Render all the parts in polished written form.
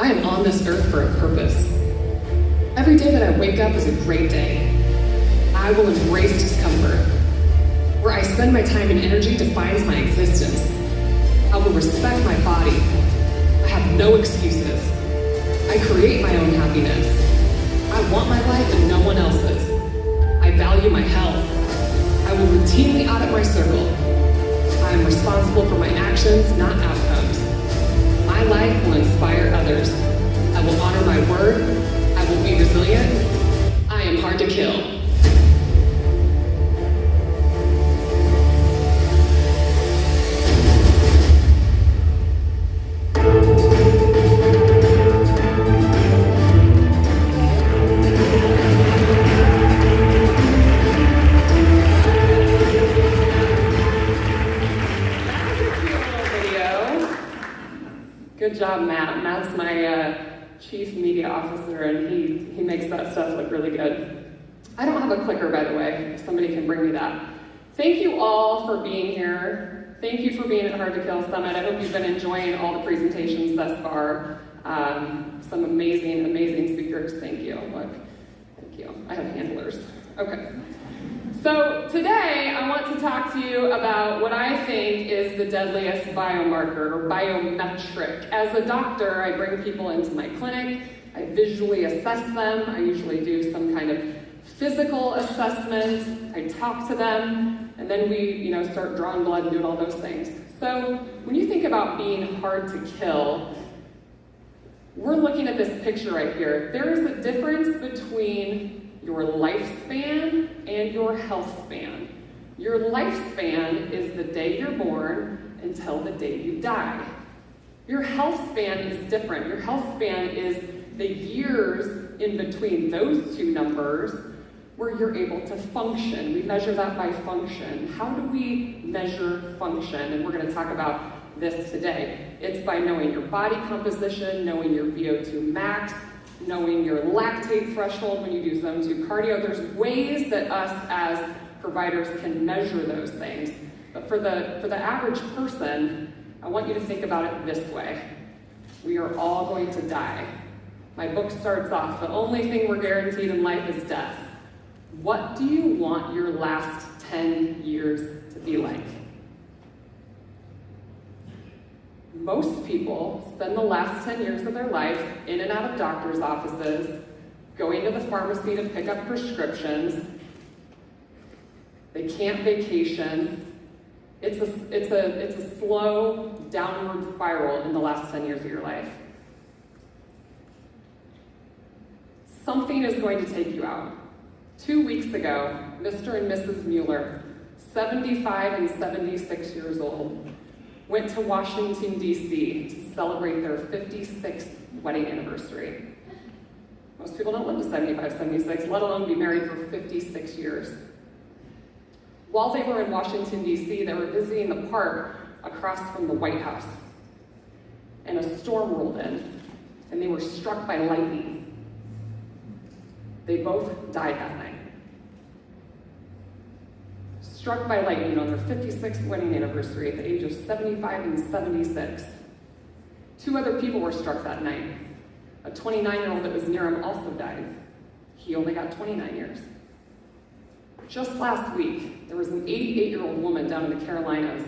I am on this earth for a purpose. Every day that I wake up is a great day. I will embrace discomfort. Where I spend my time and energy defines my existence. I will respect my body. I have no excuses. I create my own happiness. I want my life and no one else's. I value my health. I will routinely audit my circle. I am responsible for my actions, not outcomes. My life will inspire others. I will honor my word. I will be resilient. I am hard to kill. Good job, Matt. Matt's my chief media officer, and he makes that stuff look really good. I don't have a clicker, by the way, if somebody can bring me that. Thank you all for being here. Thank you for being at Hard to Kill Summit. I hope you've been enjoying all the presentations thus far. Some amazing, amazing speakers. Thank you. Look, thank you. I have handlers. Okay. So today, I want to talk to you about what I think is the deadliest biomarker or biometric. As a doctor, I bring people into my clinic, I visually assess them, I usually do some kind of physical assessment, I talk to them, and then we start drawing blood and doing all those things. So when you think about being hard to kill, we're looking at this picture right here. There is a difference between your lifespan and your health span. Your lifespan is the day you're born until the day you die. Your health span is different. Your health span is the years in between those two numbers where you're able to function. We measure that by function. How do we measure function? And we're going to talk about this today. It's by knowing your body composition, knowing your VO2 max, knowing your lactate threshold when you do zone 2 cardio. There's ways that us as providers can measure those things. But for the average person, I want you to think about it this way. We are all going to die. My book starts off, the only thing we're guaranteed in life is death. What do you want your last 10 years to be like? Most people spend the last 10 years of their life in and out of doctor's offices, going to the pharmacy to pick up prescriptions. They can't vacation. It's a slow downward spiral in the last 10 years of your life. Something is going to take you out. 2 weeks ago, Mr. and Mrs. Mueller, 75 and 76 years old, went to Washington, D.C. to celebrate their 56th wedding anniversary. Most people don't live to 75, 76, let alone be married for 56 years. While they were in Washington, D.C., they were visiting the park across from the White House. And a storm rolled in, and they were struck by lightning. They both died that night. Struck by lightning on their 56th wedding anniversary at the age of 75 and 76. 2 other people were struck that night. A 29-year-old that was near him also died. He only got 29 years. Just last week, there was an 88-year-old woman down in the Carolinas,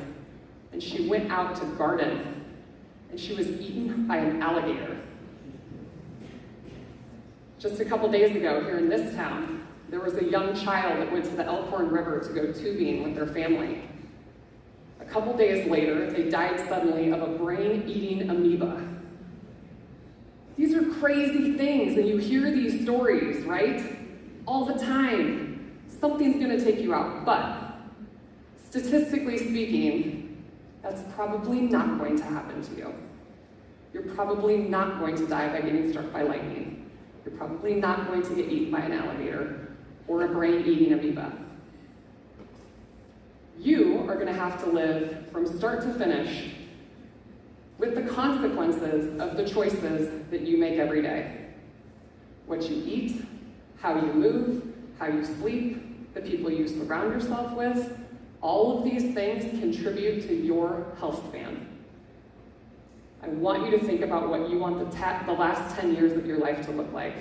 and she went out to garden, and she was eaten by an alligator. Just a couple days ago, here in this town, there was a young child that went to the Elkhorn River to go tubing with their family. A couple days later, they died suddenly of a brain-eating amoeba. These are crazy things, and you hear these stories, right? All the time. Something's gonna take you out, but statistically speaking, that's probably not going to happen to you. You're probably not going to die by getting struck by lightning. You're probably not going to get eaten by an alligator or a brain-eating amoeba. You are gonna have to live from start to finish with the consequences of the choices that you make every day. What you eat, how you move, how you sleep, the people you surround yourself with, all of these things contribute to your health span. I want you to think about what you want the last 10 years of your life to look like.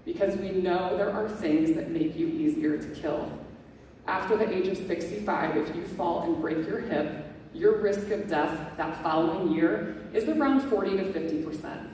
Because we know there are things that make you easier to kill. After the age of 65, if you fall and break your hip, your risk of death that following year is around 40 to 50%.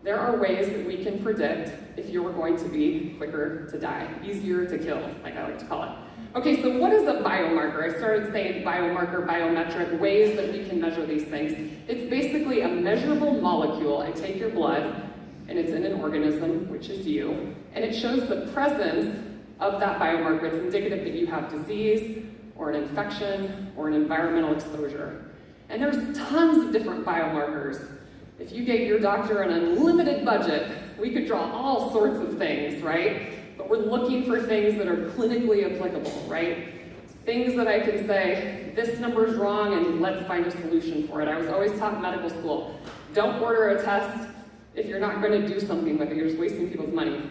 There are ways that we can predict if you're going to be quicker to die, easier to kill, like I like to call it. Okay, so what is a biomarker? I started saying biomarker, biometric, ways that we can measure these things. It's basically a measurable molecule. I take your blood, and it's in an organism, which is you, and it shows the presence of that biomarker. It's indicative that you have disease, or an infection, or an environmental exposure. And there's tons of different biomarkers. If you gave your doctor an unlimited budget, we could draw all sorts of things, right? But we're looking for things that are clinically applicable, right? Things that I can say, this number's wrong and let's find a solution for it. I was always taught in medical school, don't order a test if you're not going to do something with it. You're just wasting people's money.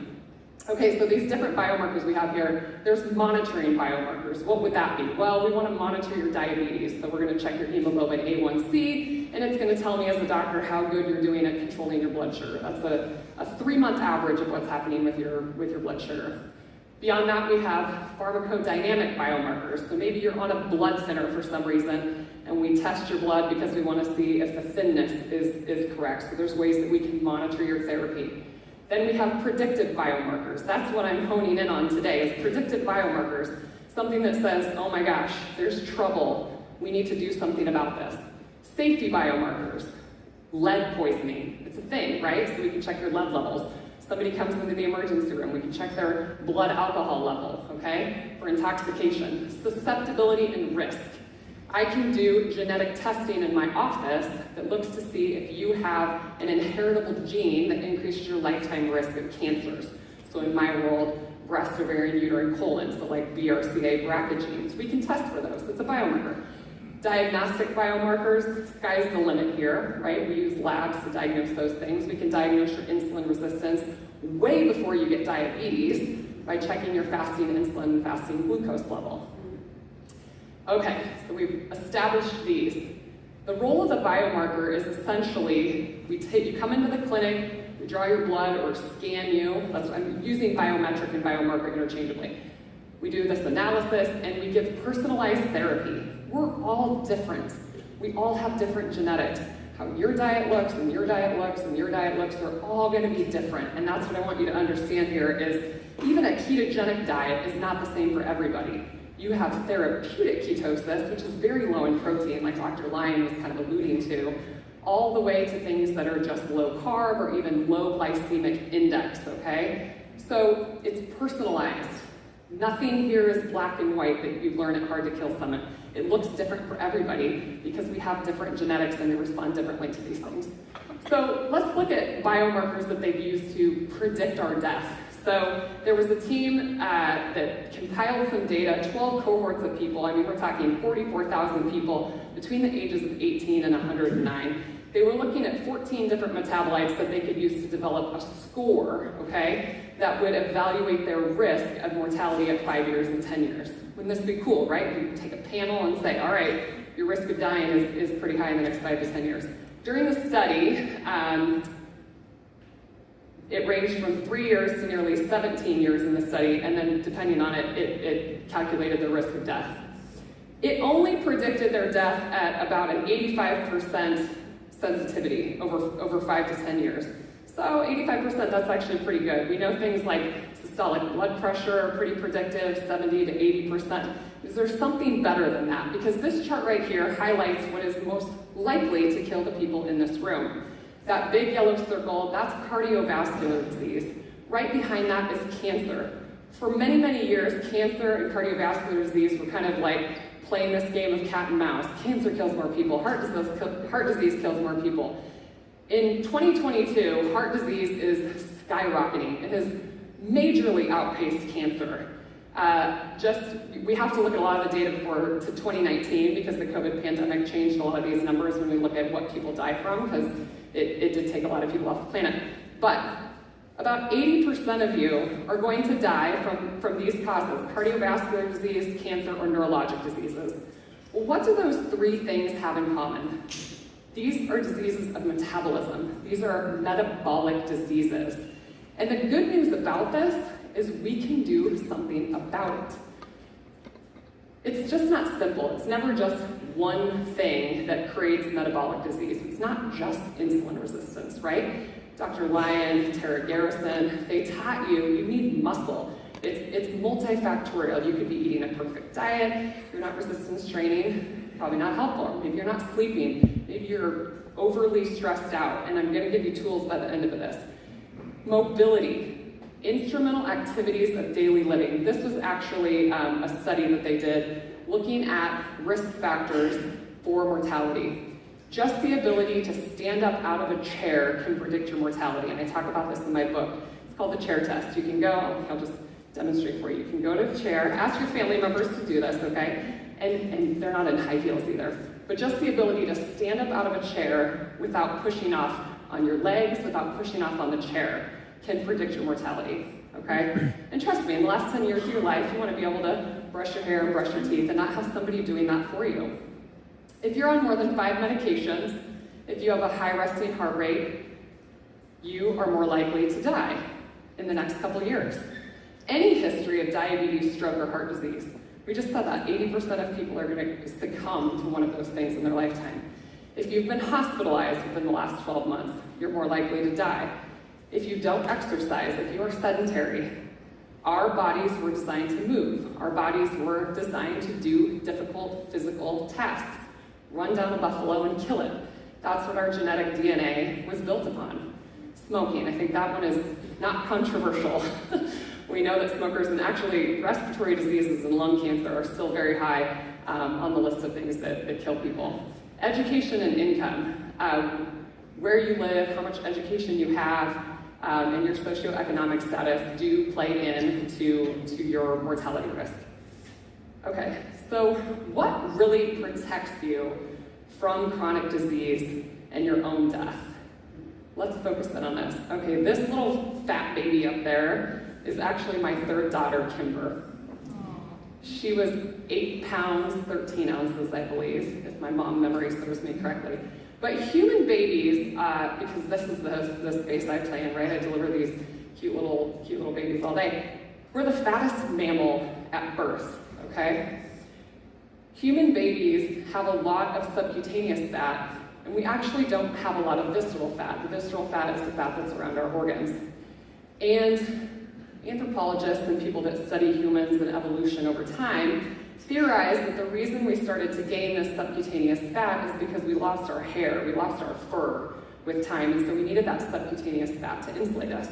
Okay, so these different biomarkers we have here, there's monitoring biomarkers. What would that be? Well, we want to monitor your diabetes. So we're going to check your hemoglobin A1C, and it's going to tell me as a doctor how good you're doing at controlling your blood sugar. That's a 3-month average of what's happening with your blood sugar. Beyond that, we have pharmacodynamic biomarkers. So maybe you're on a blood thinner for some reason, and we test your blood because we want to see if the thinness is correct. So there's ways that we can monitor your therapy. Then we have predictive biomarkers. That's what I'm honing in on today, is predictive biomarkers. Something that says, oh my gosh, there's trouble. We need to do something about this. Safety biomarkers. Lead poisoning. It's a thing, right? So we can check your lead levels. Somebody comes into the emergency room, we can check their blood alcohol level, okay? For intoxication. Susceptibility and risk. I can do genetic testing in my office that looks to see if you have an inheritable gene that increases your lifetime risk of cancers. So in my world, breast, ovarian, uterine, colon, so like BRCA, BRCA genes. We can test for those. It's a biomarker. Diagnostic biomarkers, sky's the limit here, right? We use labs to diagnose those things. We can diagnose your insulin resistance way before you get diabetes by checking your fasting insulin and fasting glucose level. Okay, so we've established these. The role of the biomarker is essentially, you come into the clinic, we draw your blood or scan you. I'm using biometric and biomarker interchangeably. We do this analysis and we give personalized therapy. We're all different. We all have different genetics. How your diet looks and your diet looks and your diet looks are all going to be different. And that's what I want you to understand here is even a ketogenic diet is not the same for everybody. You have therapeutic ketosis, which is very low in protein, like Dr. Lyon was kind of alluding to, all the way to things that are just low carb or even low glycemic index, okay? So it's personalized. Nothing here is black and white that you learn at Hard to Kill Summit. It looks different for everybody because we have different genetics and we respond differently to these things. So let's look at biomarkers that they've used to predict our death. So there was a team that compiled some data, 12 cohorts of people. I mean, we're talking 44,000 people between the ages of 18 and 109. They were looking at 14 different metabolites that they could use to develop a score, okay, that would evaluate their risk of mortality at 5 years and 10 years. Wouldn't this be cool, right? You take a panel and say, all right, your risk of dying is pretty high in the next 5 to 10 years. During the study, it ranged from 3 years to nearly 17 years in the study, and then depending on it, it calculated the risk of death. It only predicted their death at about an 85% sensitivity over 5 to 10 years. So 85%, that's actually pretty good. We know things like systolic blood pressure are pretty predictive, 70 to 80%. Is there something better than that? Because this chart right here highlights what is most likely to kill the people in this room. That big yellow circle, that's cardiovascular disease. Right behind that is cancer. For many, many years, cancer and cardiovascular disease were kind of like playing this game of cat and mouse. Cancer kills more people, heart disease kills more people. In 2022, heart disease is skyrocketing. It has majorly outpaced cancer. We have to look at a lot of the data before to 2019 because the COVID pandemic changed a lot of these numbers when we look at what people die from, because it did take a lot of people off the planet. But about 80% of you are going to die from these causes: cardiovascular disease, cancer, or neurologic diseases. Well, what do those three things have in common? These are diseases of metabolism. These are metabolic diseases. And the good news about this is we can do something about it. It's just not simple. It's never just one thing that creates metabolic disease. It's not just insulin resistance, right? Dr. Lyon, Tara Garrison, they taught you need muscle. It's multifactorial. You could be eating a perfect diet. If you're not resistance training, probably not helpful. Maybe you're not sleeping. Maybe you're overly stressed out. And I'm going to give you tools by the end of this. Mobility, instrumental activities of daily living. This was actually a study that they did looking at risk factors for mortality. Just the ability to stand up out of a chair can predict your mortality. And I talk about this in my book. It's called the chair test. You can go, I'll just demonstrate for you. You can go to the chair, ask your family members to do this, okay? And they're not in high heels either. But just the ability to stand up out of a chair without pushing off on your legs, without pushing off on the chair, can predict your mortality, okay? And trust me, in the last 10 years of your life, you want to be able to brush your hair and brush your teeth and not have somebody doing that for you. If you're on more than 5 medications, if you have a high resting heart rate, you are more likely to die in the next couple years. Any history of diabetes, stroke, or heart disease, we just said that 80% of people are going to succumb to one of those things in their lifetime. If you've been hospitalized within the last 12 months, you're more likely to die. If you don't exercise, if you are sedentary, our bodies were designed to move. Our bodies were designed to do difficult physical tasks. Run down a buffalo and kill it. That's what our genetic DNA was built upon. Smoking, I think that one is not controversial. We know that smokers and actually respiratory diseases and lung cancer are still very high on the list of things that kill people. Education and income. Where you live, how much education you have, and your socioeconomic status do play into your mortality risk. Okay, so what really protects you from chronic disease and your own death? Let's focus in on this. Okay, this little fat baby up there is actually my 3rd daughter, Kimber. She was 8 pounds, 13 ounces, I believe, if my mom memory serves me correctly. But human babies, because this is the space I play in, right? I deliver these cute little babies all day. We're the fattest mammal at birth, okay? Human babies have a lot of subcutaneous fat, and we actually don't have a lot of visceral fat. The visceral fat is the fat that's around our organs. And anthropologists and people that study humans and evolution over time theorize that the reason we started to gain this subcutaneous fat is because we lost our hair, we lost our fur with time, and so we needed that subcutaneous fat to insulate us.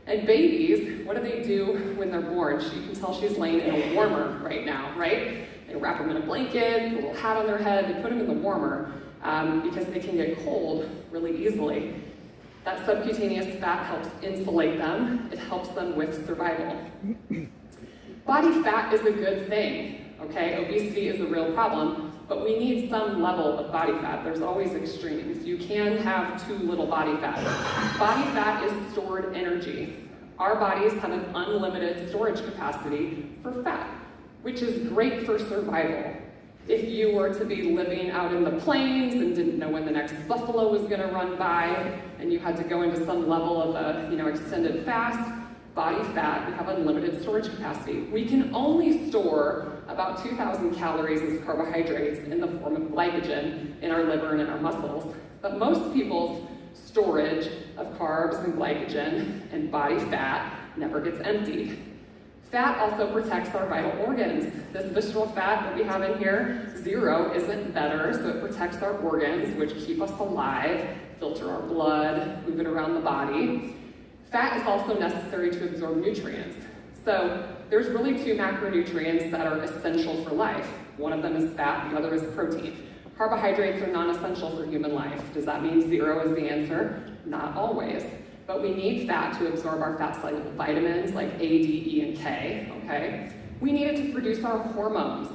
And babies, what do when they're born? You can tell she's laying in a warmer right now, right? They wrap them in a blanket, put a little hat on their head, they put them in the warmer because they can get cold really easily. That subcutaneous fat helps insulate them. It helps them with survival. Body fat is a good thing. Okay, obesity is a real problem, but we need some level of body fat. There's always extremes. You can have too little body fat. Body fat is stored energy. Our bodies have an unlimited storage capacity for fat, which is great for survival. If you were to be living out in the plains and didn't know when the next buffalo was going to run by, and you had to go into some level of a extended fast, body fat, we have unlimited storage capacity. We can only store about 2,000 calories as carbohydrates in the form of glycogen in our liver and in our muscles. But most people's storage of carbs and glycogen and body fat never gets emptied. Fat also protects our vital organs. This visceral fat that we have in here, 0 isn't better, so it protects our organs, which keep us alive, filter our blood, move it around the body. Fat is also necessary to absorb nutrients. So there's really 2 macronutrients that are essential for life. One of them is fat, the other is protein. Carbohydrates are non-essential for human life. Does that mean 0 is the answer? Not always. But we need fat to absorb our fat-soluble vitamins like A, D, E, and K, okay? We need it to produce our hormones.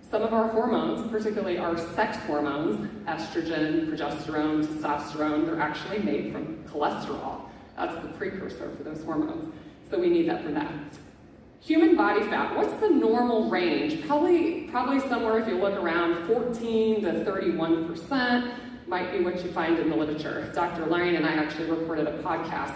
Some of our hormones, particularly our sex hormones, estrogen, progesterone, testosterone, they're actually made from cholesterol. That's the precursor for those hormones. So we need that for that. Human body fat, what's the normal range? Probably somewhere, if you look around, 14 to 31%. might be what you find in the literature. Dr. Lyon and I actually recorded a podcast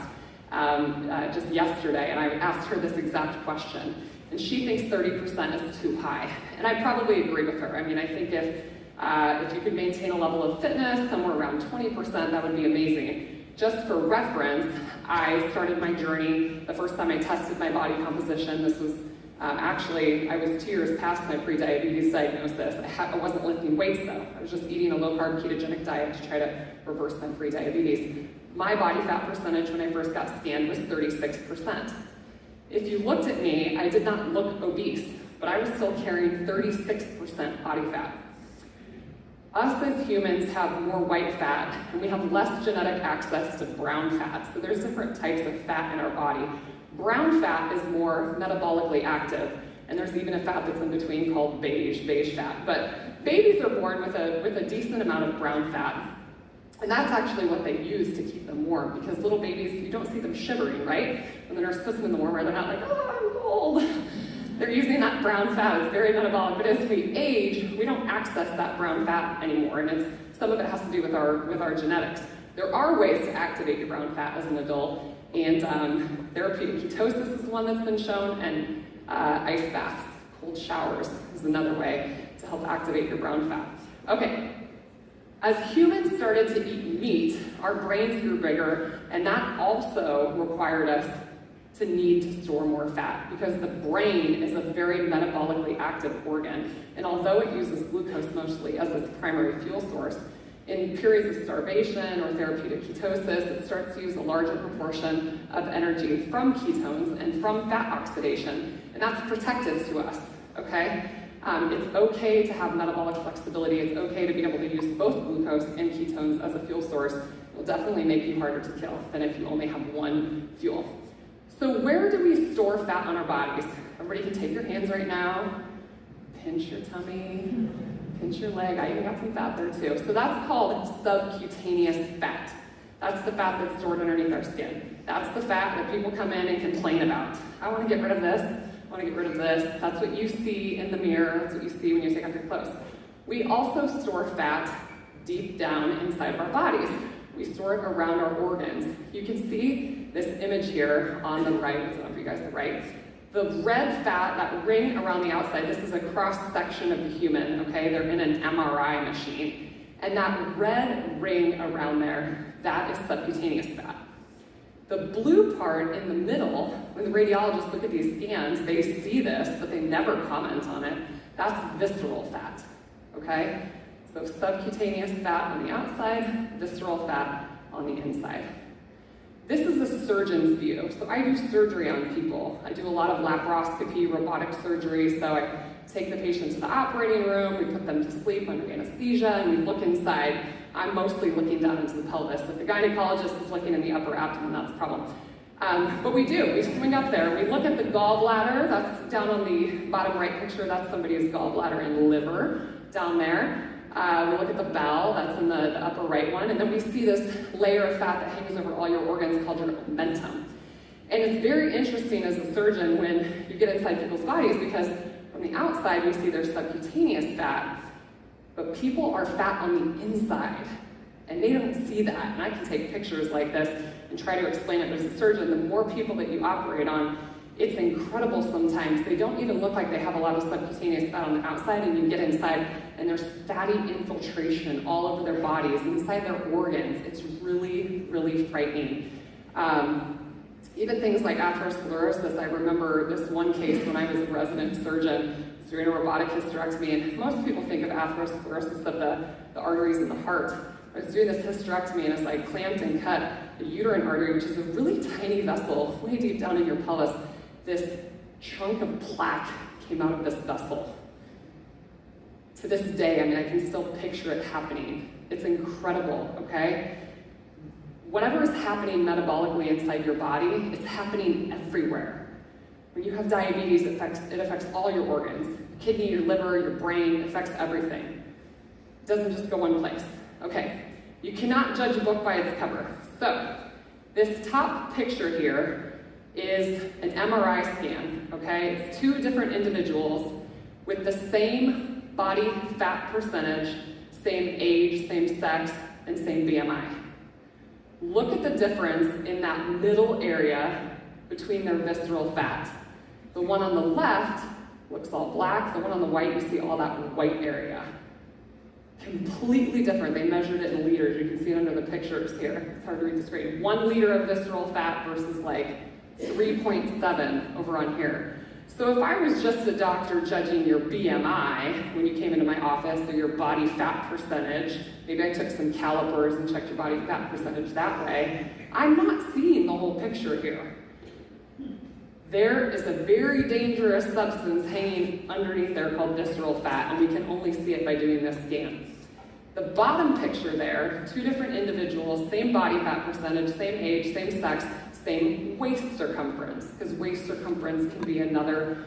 just yesterday, and I asked her this exact question. And she thinks 30% is too high. And I probably agree with her. I mean, I think if you could maintain a level of fitness somewhere around 20%, that would be amazing. Just for reference, I started my journey the first time I tested my body composition. This was actually, I was 2 years past my pre-diabetes diagnosis. I wasn't lifting weights though. I was just eating a low-carb ketogenic diet to try to reverse my pre-diabetes. My body fat percentage when I first got scanned was 36%. If you looked at me, I did not look obese, but I was still carrying 36% body fat. Us as humans have more white fat, and we have less genetic access to brown fat. So there's different types of fat in our body. Brown fat is more metabolically active, and there's even a fat that's in between called beige fat. But babies are born with a decent amount of brown fat. And that's actually what they use to keep them warm, because little babies, you don't see them shivering, right? When the nurse puts them in the warmer, they're not like, oh, I'm cold. They're using that brown fat. It's very metabolic. But as we age, we don't access that brown fat anymore, and some of it has to do with our genetics. There are ways to activate your brown fat as an adult, and therapeutic ketosis is one that's been shown, and ice baths, cold showers is another way to help activate your brown fat. Okay. As humans started to eat meat, our brains grew bigger, and that also required us to need to store more fat, because the brain is a very metabolically active organ, and although it uses glucose mostly as its primary fuel source, in periods of starvation or therapeutic ketosis, it starts to use a larger proportion of energy from ketones and from fat oxidation, and that's protective to us, okay? It's okay to have metabolic flexibility. It's okay to be able to use both glucose and ketones as a fuel source. It will definitely make you harder to kill than if you only have one fuel. So where do we store fat on our bodies? Everybody can take your hands right now, pinch your tummy, pinch your leg. I even got some fat there too. So that's called subcutaneous fat. That's the fat that's stored underneath our skin. That's the fat that people come in and complain about. I want to get rid of this. I want to get rid of this. That's what you see in the mirror. That's what you see when you take off your clothes. We also store fat deep down inside of our bodies. We store it around our organs. You can see this image here on the right. It's on for you guys, the right. The red fat, that ring around the outside, this is a cross-section of the human, okay? They're in an MRI machine. And that red ring around there, that is subcutaneous fat. The blue part in the middle, when the radiologists look at these scans, they see this, but they never comment on it. That's visceral fat, okay? So subcutaneous fat on the outside, visceral fat on the inside. This is a surgeon's view. So I do surgery on people. I do a lot of laparoscopy, robotic surgery. So I take the patient to the operating room, we put them to sleep under anesthesia, and we look inside. I'm mostly looking down into the pelvis. If the gynecologist is looking in the upper abdomen, that's a problem. But we swing up there. We look at the gallbladder. That's down on the bottom right picture. That's somebody's gallbladder and liver down there. We look at the bowel, that's in the upper right one, and then we see this layer of fat that hangs over all your organs called your omentum. And it's very interesting as a surgeon when you get inside people's bodies, because from the outside we see there's subcutaneous fat, but people are fat on the inside, and they don't see that. And I can take pictures like this and try to explain it, but as a surgeon, the more people that you operate on, it's incredible sometimes. They don't even look like they have a lot of subcutaneous fat on the outside, and you get inside and there's fatty infiltration all over their bodies, inside their organs. It's really, really frightening. Even things like atherosclerosis. I remember this one case when I was a resident surgeon doing a robotic hysterectomy, and most people think of atherosclerosis of the arteries in the heart. I was doing this hysterectomy, and as I clamped and cut the uterine artery, which is a really tiny vessel way deep down in your pelvis, this chunk of plaque came out of this vessel. To this day, I mean, I can still picture it happening. It's incredible, okay? Whatever is happening metabolically inside your body, it's happening everywhere. When you have diabetes, it affects all your organs. Your kidney, your liver, your brain, it affects everything. It doesn't just go one place. Okay, you cannot judge a book by its cover. So, this top picture here is an MRI scan, okay? It's two different individuals with the same body fat percentage, same age, same sex, and same BMI. Look at the difference in that middle area between their visceral fat. The one on the left looks all black, the one on the right, you see all that white area. Completely different. They measured it in liters. You can see it under the pictures here. It's hard to read the screen. 1 liter of visceral fat versus like 3.7 over on here. So if I was just a doctor judging your BMI when you came into my office, or your body fat percentage, maybe I took some calipers and checked your body fat percentage that way, I'm not seeing the whole picture here. There is a very dangerous substance hanging underneath there called visceral fat, and we can only see it by doing this scan. The bottom picture there, 2 different individuals, same body fat percentage, same age, same sex, same waist circumference, because waist circumference can be another,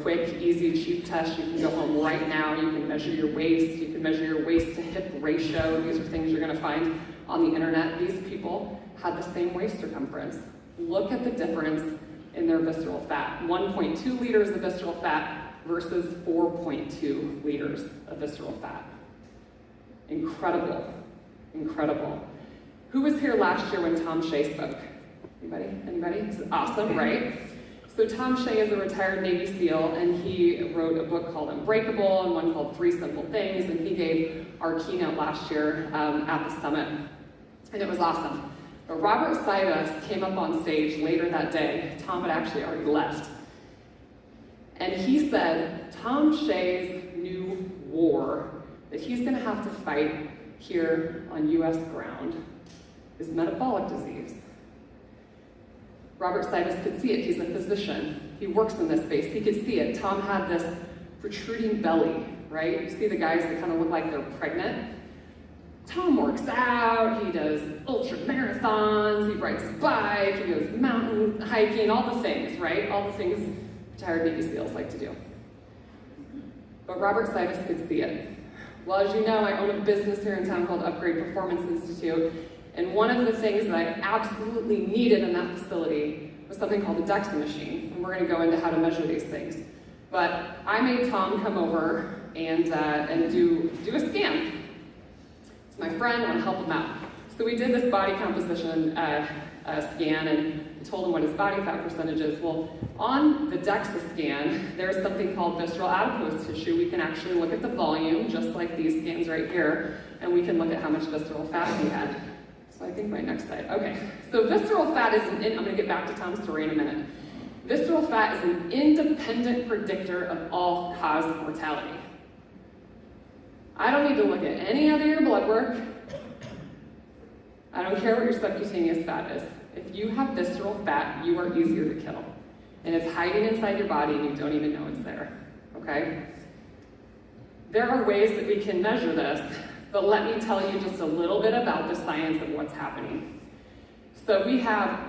quick, easy, cheap test. You can go home right now, you can measure your waist, you can measure your waist to hip ratio. These are things you're gonna find on the internet. These people had the same waist circumference. Look at the difference in their visceral fat. 1.2 liters of visceral fat versus 4.2 liters of visceral fat. Incredible, incredible. Who was here last year when Tom Shea spoke? Anybody? This is awesome, right? So Tom Shea is a retired Navy SEAL, and he wrote a book called Unbreakable and one called 3 Simple Things, and he gave our keynote last year at the summit, and it was awesome. But Robert Sivas came up on stage later that day. Tom had actually already left. And he said, Tom Shea's new war that he's gonna have to fight here on US ground is metabolic disease. Robert Sivas could see it. He's a physician. He works in this space. He could see it. Tom had this protruding belly, right? You see the guys that kind of look like they're pregnant? Tom works out, he does ultra marathons, he rides his bike, he goes mountain hiking, all the things, right? All the things retired Navy SEALs like to do. But Robert Sivas could see it. Well, as you know, I own a business here in town called Upgrade Performance Institute, and one of the things that I absolutely needed in that facility was something called a DEXA machine, and we're going to go into how to measure these things. But I made Tom come over and do a scan. It's my friend, I want to help him out. So we did this body composition scan and told him what his body fat percentage is. Well, on the DEXA scan, there's something called visceral adipose tissue. We can actually look at the volume, just like these scans right here, and we can look at how much visceral fat he had. So I think my next slide. Okay, so visceral fat is I'm going to get back to Tom's story in a minute. Visceral fat is an independent predictor of all-cause mortality. I don't need to look at any of your blood work. I don't care what your subcutaneous fat is. If you have visceral fat, you are easier to kill. And it's hiding inside your body and you don't even know it's there, okay? There are ways that we can measure this, but let me tell you just a little bit about the science of what's happening. So we have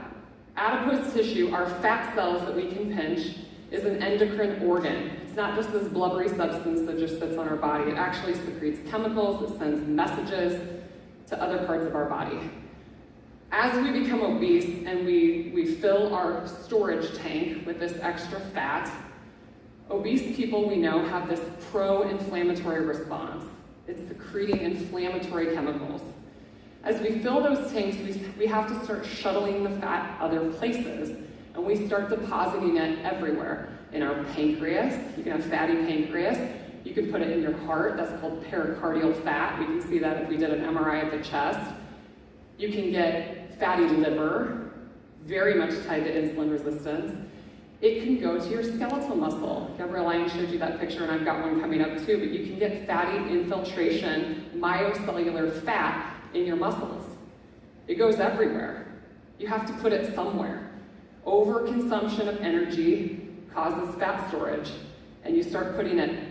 adipose tissue, our fat cells that we can pinch, is an endocrine organ. It's not just this blubbery substance that just sits on our body. It actually secretes chemicals, it sends messages to other parts of our body. As we become obese and we fill our storage tank with this extra fat, obese people we know have this pro-inflammatory response. It's secreting inflammatory chemicals. As we fill those tanks, we have to start shuttling the fat other places, and we start depositing it everywhere. In our pancreas, you can have fatty pancreas. You can put it in your heart, that's called pericardial fat. We can see that if we did an MRI of the chest. You can get fatty liver, very much tied to insulin resistance. It can go to your skeletal muscle. Gabrielle showed you that picture, and I've got one coming up too, but you can get fatty infiltration, myocellular fat in your muscles. It goes everywhere. You have to put it somewhere. Overconsumption of energy causes fat storage, and you start putting it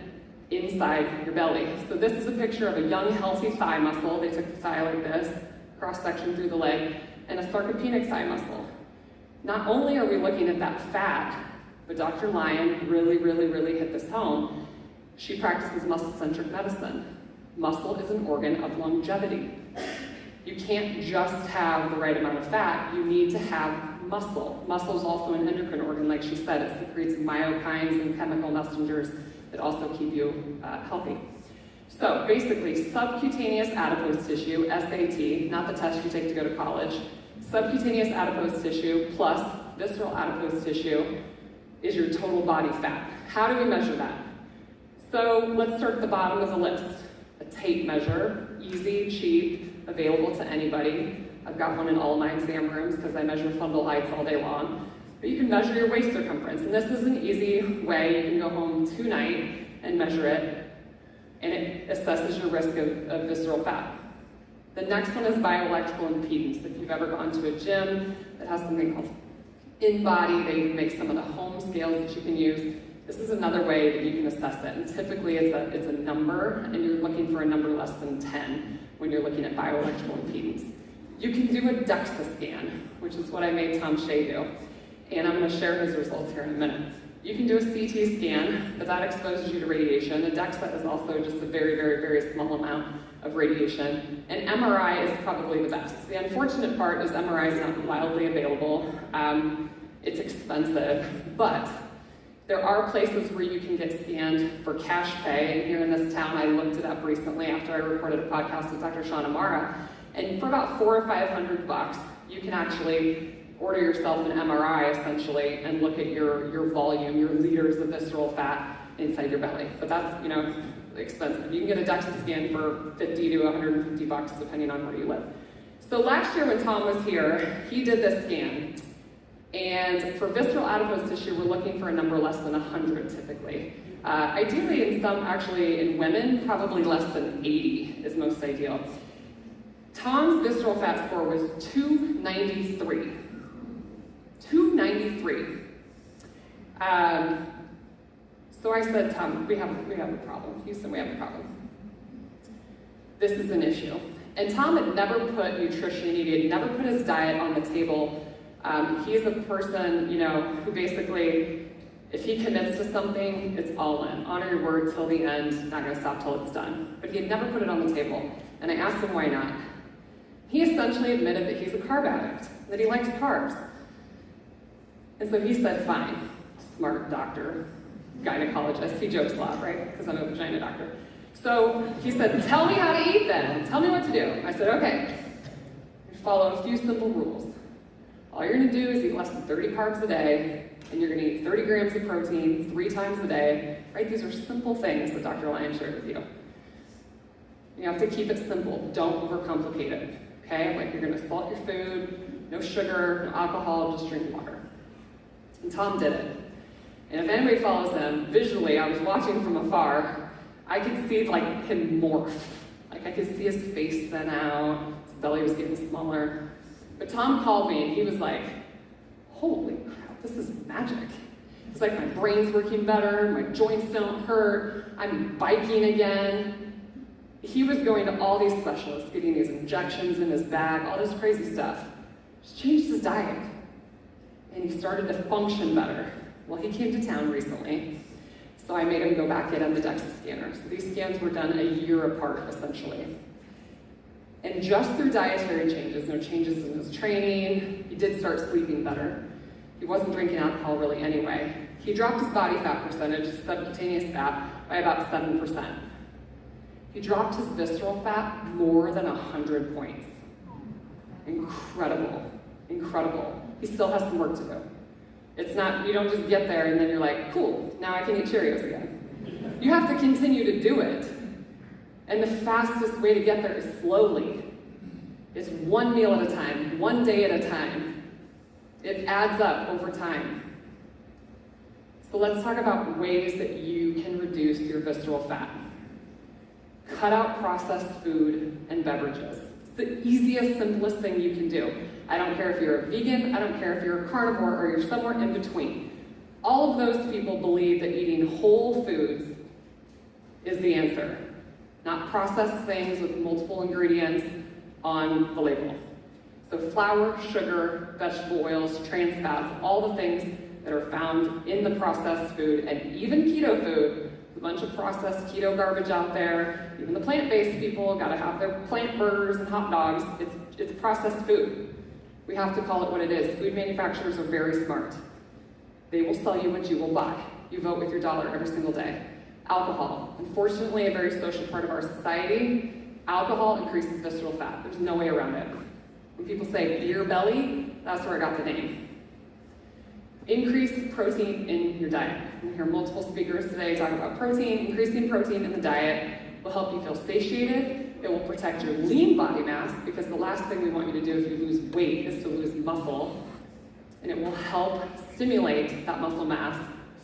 inside your belly. So this is a picture of a young, healthy thigh muscle. They took the thigh like this, cross-section through the leg, and a sarcopenic thigh muscle. Not only are we looking at that fat, but Dr. Lyon really hit this home. She practices muscle-centric medicine. Muscle is an organ of longevity. You can't just have the right amount of fat, you need to have muscle. Muscle is also an endocrine organ, like she said. It secretes myokines and chemical messengers that also keep you healthy. So basically, subcutaneous adipose tissue, SAT, not the test you take to go to college, subcutaneous adipose tissue plus visceral adipose tissue is your total body fat. How do we measure that? So let's start at the bottom of the list. A tape measure, easy, cheap, available to anybody. I've got one in all my exam rooms because I measure fundal heights all day long. But you can measure your waist circumference, and this is an easy way. You can go home tonight and measure it, and it assesses your risk of visceral fat. The next one is bioelectrical impedance. If you've ever gone to a gym that has something called InBody, they even make some of the home scales that you can use. This is another way that you can assess it, and typically it's a number, and you're looking for a number less than 10 when you're looking at bioelectrical impedance. You can do a DEXA scan, which is what I made Tom Shea do, and I'm going to share his results here in a minute. You can do a CT scan, but that exposes you to radiation. A DEXA is also just a very, very, very small amount of radiation, and MRI is probably the best. The unfortunate part is MRI is not widely available. It's expensive, but there are places where you can get scanned for cash pay, and here in this town, I looked it up recently after I recorded a podcast with Dr. Sean Amara, and for about $400 or $500, you can actually order yourself an MRI, essentially, and look at your volume, your liters of visceral fat inside your belly. But that's, expensive. You can get a DEXA scan for $50 to $150, depending on where you live. So last year when Tom was here, he did this scan. And for visceral adipose tissue, we're looking for a number less than 100 typically. Ideally, in women, probably less than 80 is most ideal. Tom's visceral fat score was 293. 293. So I said, Tom, we have a problem. Houston, we have a problem. This is an issue. And Tom had never put nutrition, he had never put his diet on the table. He's a person, who basically, if he commits to something, it's all in. Honor your word till the end, not gonna stop till it's done. But he had never put it on the table. And I asked him why not. He essentially admitted that he's a carb addict, that he likes carbs. And so he said, fine, smart doctor, gynecologist, he jokes a lot, right? Because I'm a vagina doctor. So he said, tell me how to eat then, tell me what to do. I said, okay, follow a few simple rules. All you're gonna do is eat less than 30 carbs a day, and you're gonna eat 30 grams of protein 3 times a day, right? These are simple things that Dr. Lyon shared with you. You have to keep it simple, don't overcomplicate it, okay? Like you're gonna salt your food, no sugar, no alcohol, just drink water. And Tom did it. And if anybody follows him, visually, I was watching from afar, I could see him morph. I could see his face thin out, his belly was getting smaller. But Tom called me and he was like, holy crap, this is magic. It's like my brain's working better, my joints don't hurt, I'm biking again. He was going to all these specialists, getting these injections in his bag, all this crazy stuff. Just changed his diet. And he started to function better. Well, he came to town recently, so I made him go back in on the DEXA scanner. So these scans were done a year apart, essentially. And just through dietary changes, no changes in his training, he did start sleeping better. He wasn't drinking alcohol really anyway. He dropped his body fat percentage, his subcutaneous fat, by about 7%. He dropped his visceral fat more than 100 points. Incredible, incredible. He still has some work to do. It's not, you don't just get there and then you're like, cool, now I can eat Cheerios again. You have to continue to do it. And the fastest way to get there is slowly. It's one meal at a time, one day at a time. It adds up over time. So let's talk about ways that you can reduce your visceral fat. Cut out processed food and beverages. It's the easiest, simplest thing you can do. I don't care if you're a vegan, I don't care if you're a carnivore, or you're somewhere in between. All of those people believe that eating whole foods is the answer, not processed things with multiple ingredients on the label. So flour, sugar, vegetable oils, trans fats, all the things that are found in the processed food, and even keto food. There's a bunch of processed keto garbage out there. Even the plant-based people gotta have their plant burgers and hot dogs. It's processed food. We have to call it what it is. Food manufacturers are very smart. They will sell you what you will buy. You vote with your dollar every single day. Alcohol. Unfortunately, a very social part of our society. Alcohol increases visceral fat. There's no way around it. When people say beer belly, that's where I got the name. Increase protein in your diet. You'll hear multiple speakers today talk about protein. Increasing protein in the diet will help you feel satiated. It will protect your lean body mass, because the last thing we want you to do if you lose weight is to lose muscle. And it will help stimulate that muscle mass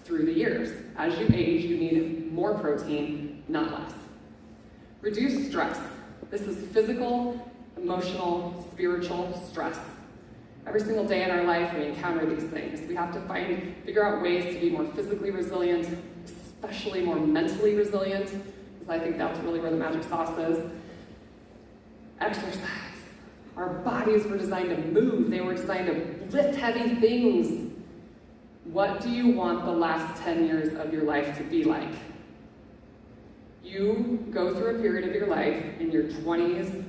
through the years. As you age, you need more protein, not less. Reduce stress. This is physical, emotional, spiritual stress. Every single day in our life, we encounter these things. We have to figure out ways to be more physically resilient, especially more mentally resilient, because I think that's really where the magic sauce is. Exercise. Our bodies were designed to move. They were designed to lift heavy things. What do you want the last 10 years of your life to be like? You go through a period of your life in your 20s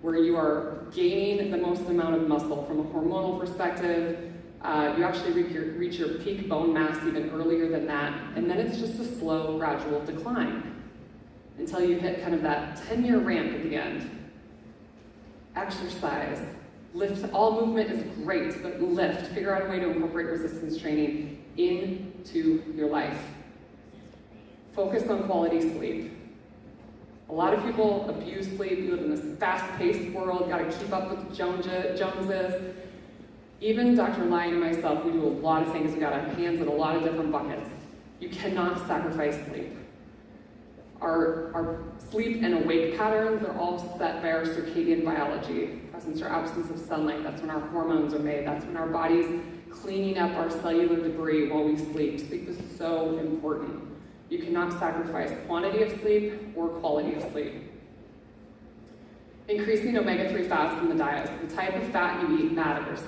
where you are gaining the most amount of muscle from a hormonal perspective. You actually reach your peak bone mass even earlier than that, and then it's just a slow, gradual decline until you hit kind of that 10-year ramp at the end. Exercise. Lift. All movement is great, but lift. Figure out a way to incorporate resistance training into your life. Focus on quality sleep. A lot of people abuse sleep. We live in this fast-paced world, got to keep up with the Joneses. Even Dr. Lyon and myself, we do a lot of things. We got our hands in a lot of different buckets. You cannot sacrifice sleep. Our sleep and awake patterns are all set by our circadian biology. Presence or absence of sunlight, that's when our hormones are made. That's when our body's cleaning up our cellular debris while we sleep. Sleep is so important. You cannot sacrifice quantity of sleep or quality of sleep. Increasing omega-3 fats in the diet. So the type of fat you eat matters.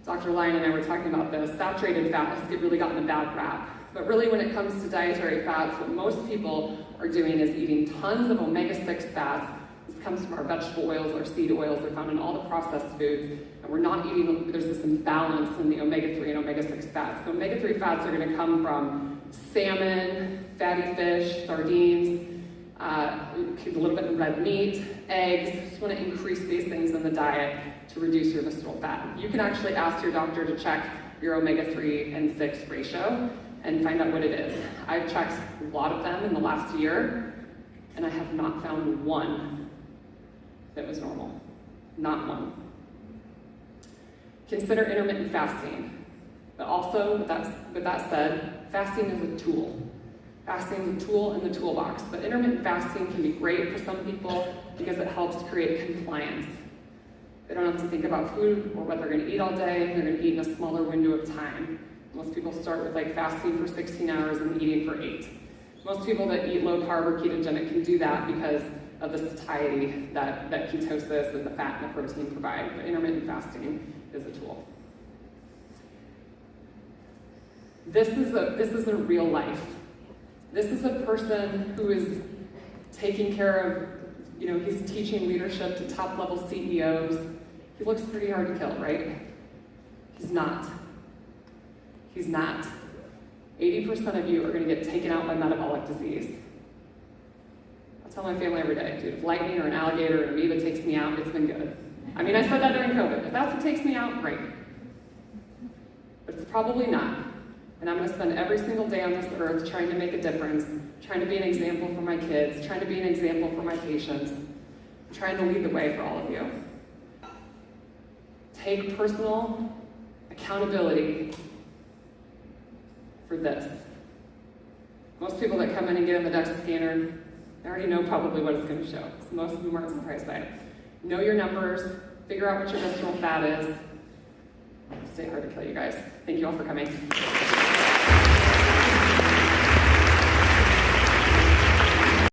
Dr. Lyon and I were talking about this. Saturated fat has really gotten a bad rap. But really, when it comes to dietary fats, what most people are doing is eating tons of omega-6 fats. This comes from our vegetable oils, our seed oils. They're found in all the processed foods. And we're not eating, there's this imbalance in the omega-3 and omega-6 fats. So omega-3 fats are going to come from salmon, fatty fish, sardines, a little bit of red meat, eggs. You just want to increase these things in the diet to reduce your visceral fat. You can actually ask your doctor to check your omega-3 and 6 ratio and find out what it is. I've checked a lot of them in the last year, and I have not found one that was normal. Not one. Consider intermittent fasting. But also, with that said, fasting is a tool. Fasting is a tool in the toolbox. But intermittent fasting can be great for some people because it helps create compliance. They don't have to think about food or what they're going to eat all day. They're going to eat in a smaller window of time. Most people start with fasting for 16 hours and eating for 8. Most people that eat low carb or ketogenic can do that because of the satiety that ketosis and the fat and the protein provide. But intermittent fasting is a tool. This is a real life. This is a person who is taking care of, he's teaching leadership to top level CEOs. He looks pretty hard to kill, right? He's not. He's not. 80% of you are going to get taken out by metabolic disease. I tell my family every day, dude, if lightning or an alligator or an amoeba takes me out, it's been good. I said that during COVID. If that's what takes me out, great. But it's probably not. And I'm going to spend every single day on this earth trying to make a difference, trying to be an example for my kids, trying to be an example for my patients, trying to lead the way for all of you. Take personal accountability for this. Most people that come in and get on the DEXA scanner, they already know probably what it's going to show. So most of them aren't surprised by it. Know your numbers, figure out what your visceral fat is. Stay hard to kill, you guys. Thank you all for coming.